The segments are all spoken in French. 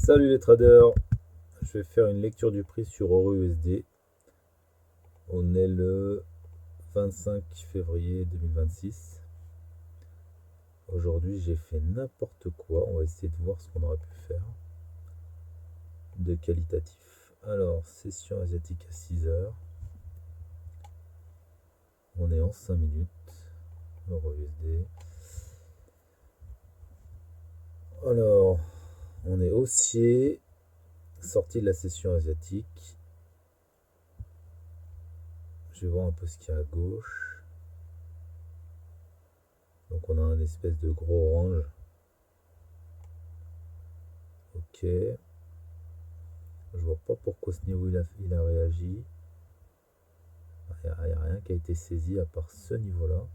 Salut les traders, je vais faire une lecture du prix sur EURUSD. On est le 25 février 2026. Aujourd'hui j'ai fait n'importe quoi, on va essayer de voir ce qu'on aurait pu faire de qualitatif. Alors, session asiatique à 6 heures. On est en 5 minutes. EURUSD. Alors, on est haussier, sorti de la session asiatique. Je vais voir un peu ce qu'il y a à gauche. Donc on a un espèce de gros orange. Ok. Je vois pas pourquoi ce niveau il a réagi. Il n'y a rien qui a été saisi à part ce niveau-là.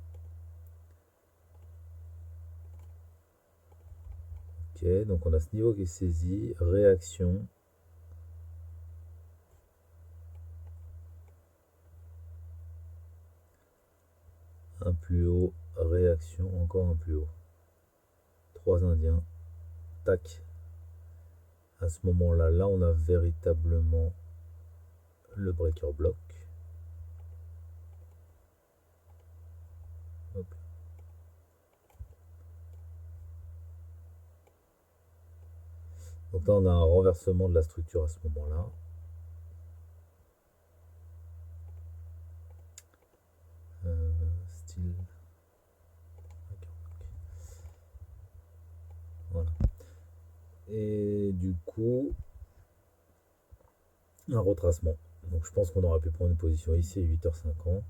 Ok, donc on a ce niveau qui est saisi. Réaction. Un plus haut. Réaction. Encore un plus haut. 3 indiens. Tac. À ce moment-là, là on a véritablement le breaker block. Hop. Donc là on a un renversement de la structure à ce moment-là. Style. Voilà. Et du coup, un retracement. Donc je pense qu'on aurait pu prendre une position ici à 8h50.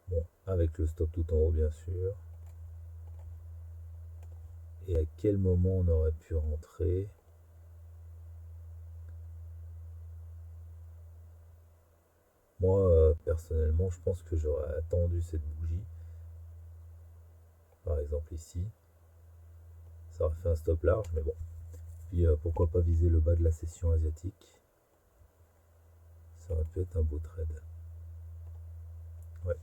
Bon, avec le stop tout en haut bien sûr. Et à quel moment on aurait pu rentrer? Moi, personnellement, je pense que j'aurais attendu cette bougie. Par exemple ici. Ça aurait fait un stop large, mais bon. Puis pourquoi pas viser le bas de la session asiatique? Ça aurait pu être un beau trade. Ouais.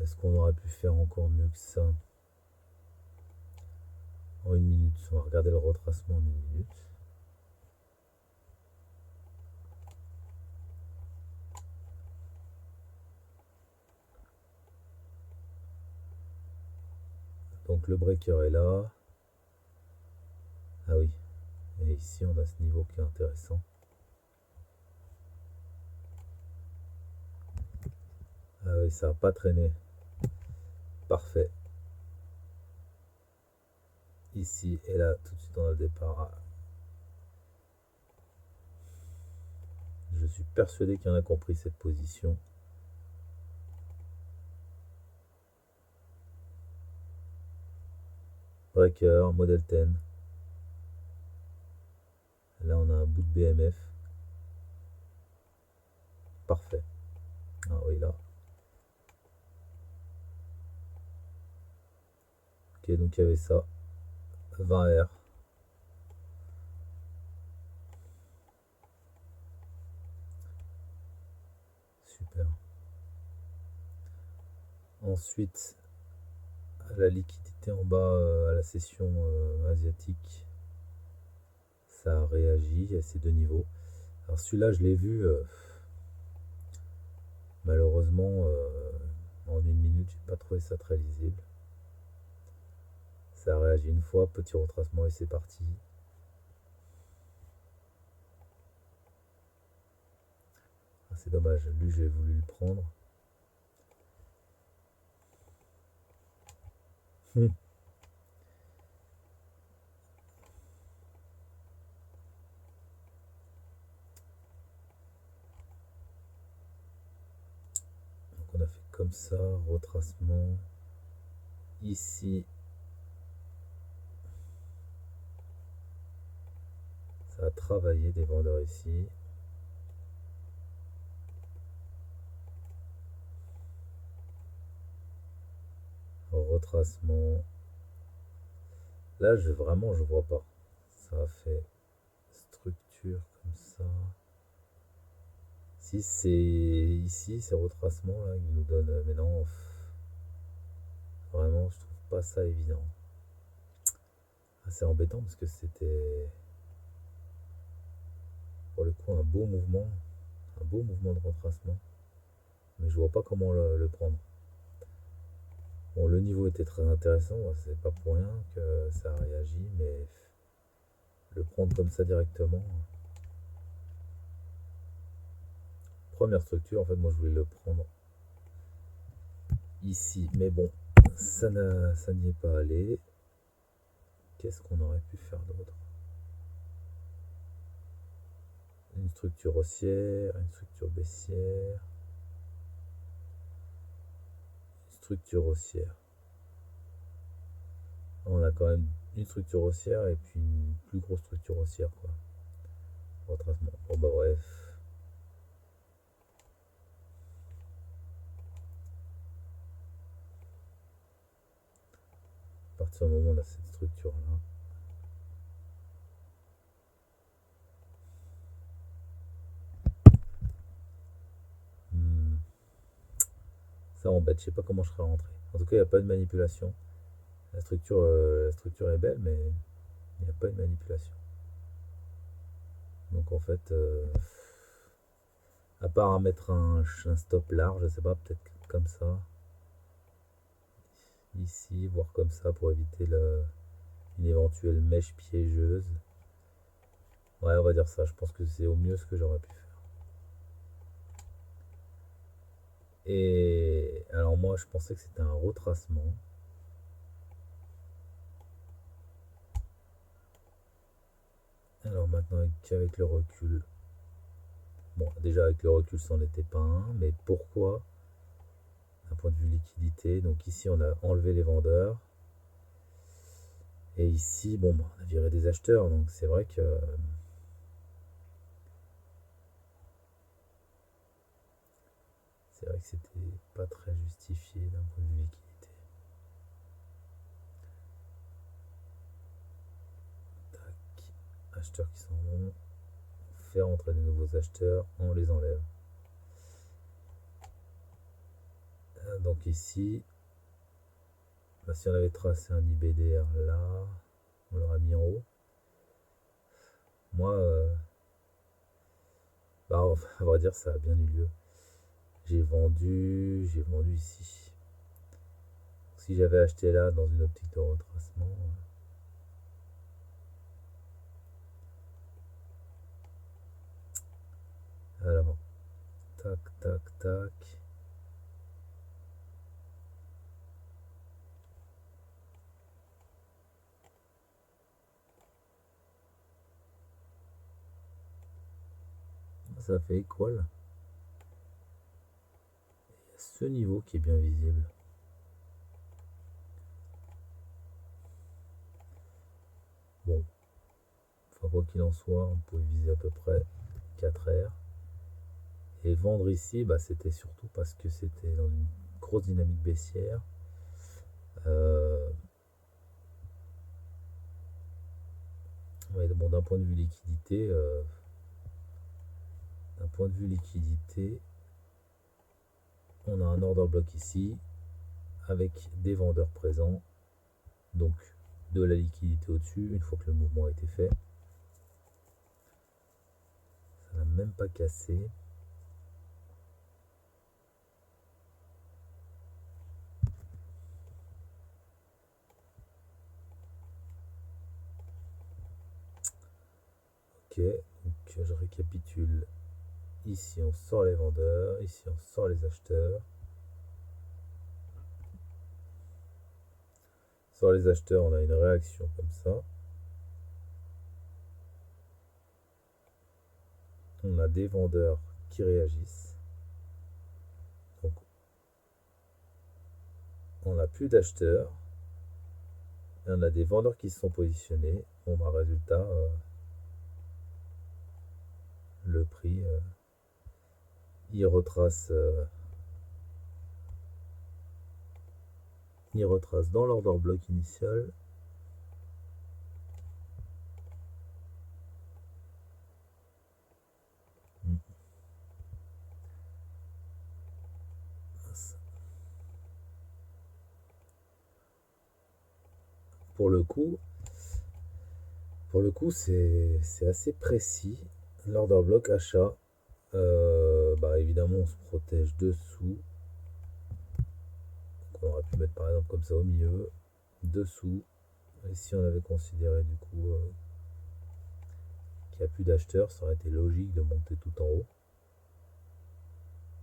Est-ce qu'on aurait pu faire encore mieux que ça? En une minute. On va regarder le retracement en une minute. Donc le breaker est là. Ah oui. Et ici on a ce niveau qui est intéressant. Ah oui, ça n'a pas traîné. Parfait. Ici et là, tout de suite on a le départ. Je suis persuadé qu'il y en a compris cette position. Breaker, model 10. Là on a un bout de BMF. Parfait. Ah oui là. Ok, donc il y avait ça. 20 R. Super. Ensuite, la liquidité en bas à la session asiatique, ça a réagi à ces deux niveaux. Alors celui-là, je l'ai vu, malheureusement, en une minute, j'ai pas trouvé ça très lisible. Ça a réagi une fois, petit retracement et c'est parti. Ah, c'est dommage, lui j'ai voulu le prendre. Donc on a fait comme ça, retracement. Ici, ça a travaillé des vendeurs ici. Retracement. Là, vraiment, je vois pas. Ça a fait structure comme ça. Si c'est ici, ces retracements là, qui nous donnent. Mais non, vraiment, je trouve pas ça évident. C'est embêtant parce que c'était pour le coup un beau mouvement de retracement. Mais je vois pas comment le prendre. Bon, le niveau était très intéressant, c'est pas pour rien que ça a réagi, mais le prendre comme ça directement. Première structure, en fait, moi je voulais le prendre ici, mais bon, ça n'y est pas allé. Qu'est-ce qu'on aurait pu faire d'autre? Une structure haussière, une structure baissière, une structure haussière. On a quand même une structure haussière et puis une plus grosse structure haussière, quoi. Retracement. Bon bah bref. À partir du moment où on a cette structure là. Ça embête, je sais pas comment je serais rentré. En tout cas, il n'y a pas de manipulation. La structure est belle, mais il n'y a pas de manipulation. Donc en fait, à part à mettre un stop large, je sais pas, peut-être comme ça. Ici, voire comme ça pour éviter une éventuelle mèche piégeuse. Ouais, on va dire ça. Je pense que c'est au mieux ce que j'aurais pu faire. Et alors moi, je pensais que c'était un retracement. Alors maintenant, qu'avec le recul. Bon, déjà avec le recul, c'en était pas un. Mais pourquoi? D'un point de vue liquidité. Donc ici, on a enlevé les vendeurs. Et ici, bon, bah, on a viré des acheteurs. Donc c'est vrai que c'était pas très justifié d'un point de vue liquidité. Tac. Acheteurs qui s'en vont. Faire entrer de nouveaux acheteurs. On les enlève. Donc ici, bah, si on avait tracé un IBDR là, on l'aurait mis en haut. Moi, bah, à vrai dire, ça a bien eu lieu. J'ai vendu ici. Si j'avais acheté là dans une optique de retracement, alors, tac, tac, tac. Ça fait équal. Il y a ce niveau qui est bien visible. Bon, enfin, quoi qu'il en soit, on peut viser à peu près 4 R. Et vendre ici, bah, c'était surtout parce que c'était dans une grosse dynamique baissière. Ouais, bon, d'un point de vue liquidité, on a un order block ici avec des vendeurs présents, donc de la liquidité au-dessus une fois que le mouvement a été fait. Ça n'a même pas cassé. Ok, donc je récapitule. Ici on sort les vendeurs, ici on sort les acheteurs. Sur les acheteurs, on a une réaction comme ça. On a des vendeurs qui réagissent. Donc on n'a plus d'acheteurs. Et on a des vendeurs qui se sont positionnés. Bon bah résultat, le prix il retrace dans l'order block initial. pour le coup, c'est assez précis. L'order block achat. Bah évidemment, on se protège dessous. Donc, on aurait pu mettre par exemple comme ça au milieu, dessous. Et si on avait considéré du coup qu'il n'y a plus d'acheteurs, ça aurait été logique de monter tout en haut.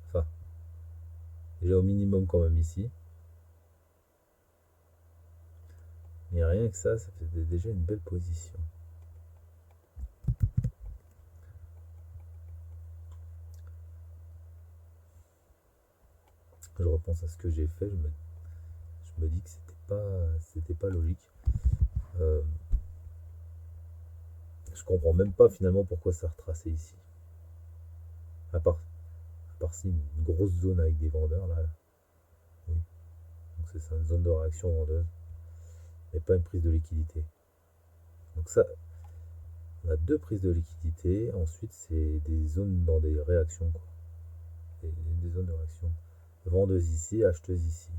Enfin, déjà au minimum quand même ici. Mais rien que ça fait déjà une belle position. Je repense à ce que j'ai fait, je me dis que c'était pas logique. Je comprends même pas finalement pourquoi ça retracé ici. À part si une grosse zone avec des vendeurs là. Oui. Donc c'est ça, une zone de réaction vendeuse. Mais pas une prise de liquidité. Donc ça, on a deux prises de liquidité. Ensuite, c'est des zones dans des réactions, quoi. Des zones de réaction. Vendeuse ici, acheteuse ici.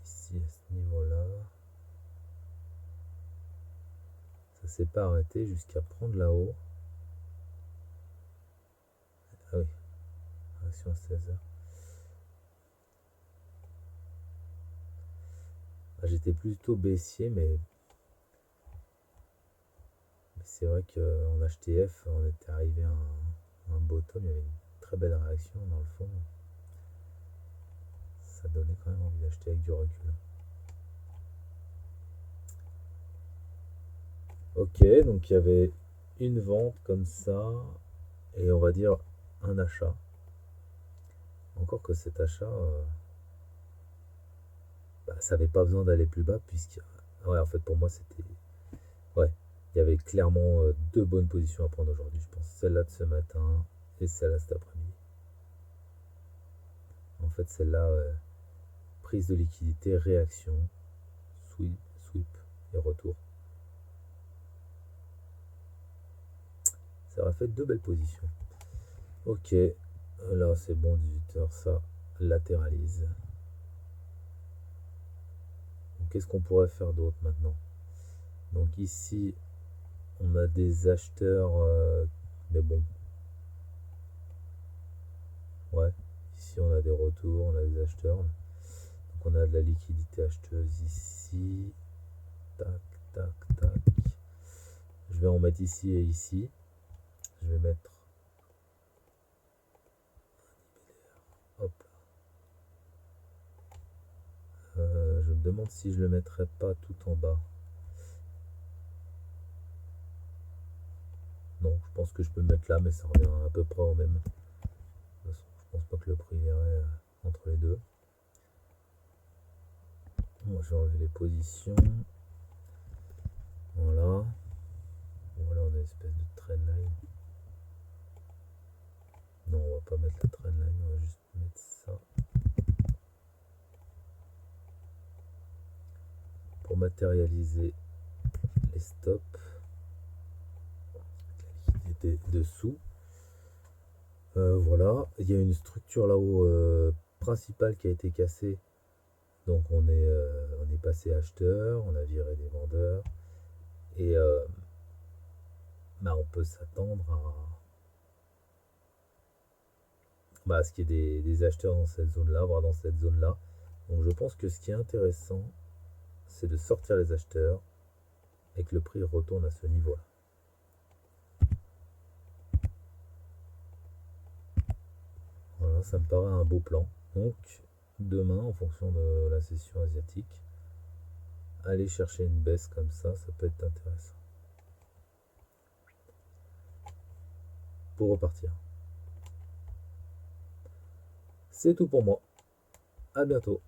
Ici, à ce niveau-là. Ça s'est pas arrêté jusqu'à prendre là-haut. Ah oui, réaction à 16h. Ah, j'étais plutôt baissier, mais c'est vrai qu'en HTF, on était arrivé à un bottom, il y avait une très belle réaction dans le fond. Ça donnait quand même envie d'acheter avec du recul. Ok, donc il y avait une vente comme ça, et on va dire un achat. Encore que cet achat, bah, ça n'avait pas besoin d'aller plus bas, puisque, ouais, en fait, pour moi, c'était. Ouais, il y avait clairement deux bonnes positions à prendre aujourd'hui, je pense. Celle-là de ce matin et celle-là cet après-midi. En fait, celle-là, prise de liquidité, réaction, sweep et retour. Ça aurait fait deux belles positions. Ok, là c'est bon, 18h, ça latéralise. Qu'est-ce qu'on pourrait faire d'autre maintenant? Donc ici, on a des acheteurs, mais bon, ouais. Ici, on a des retours, on a des acheteurs. Donc on a de la liquidité acheteuse ici. Tac, tac, tac. Je vais en mettre ici et ici. Je vais mettre. Hop. Je me demande si je le mettrais pas tout en bas. Non, je pense que je peux le mettre là, mais ça revient à peu près au même. De toute façon, je pense pas que le prix irait entre les deux. Bon, je vais enlever les positions. Voilà. Voilà, on a une espèce de trendline. Non, on va pas mettre la trendline, on va juste mettre ça. Pour matérialiser les stops. La liquidité dessous. Voilà, il y a une structure là-haut principale qui a été cassée. Donc on est passé acheteur, on a viré des vendeurs. Et bah, on peut s'attendre à ce qu'il y ait des acheteurs dans cette zone-là, voire dans cette zone-là. Donc je pense que ce qui est intéressant, c'est de sortir les acheteurs et que le prix retourne à ce niveau-là. Voilà, ça me paraît un beau plan. Donc demain, en fonction de la session asiatique, aller chercher une baisse comme ça peut être intéressant. Pour repartir. C'est tout pour moi. À bientôt.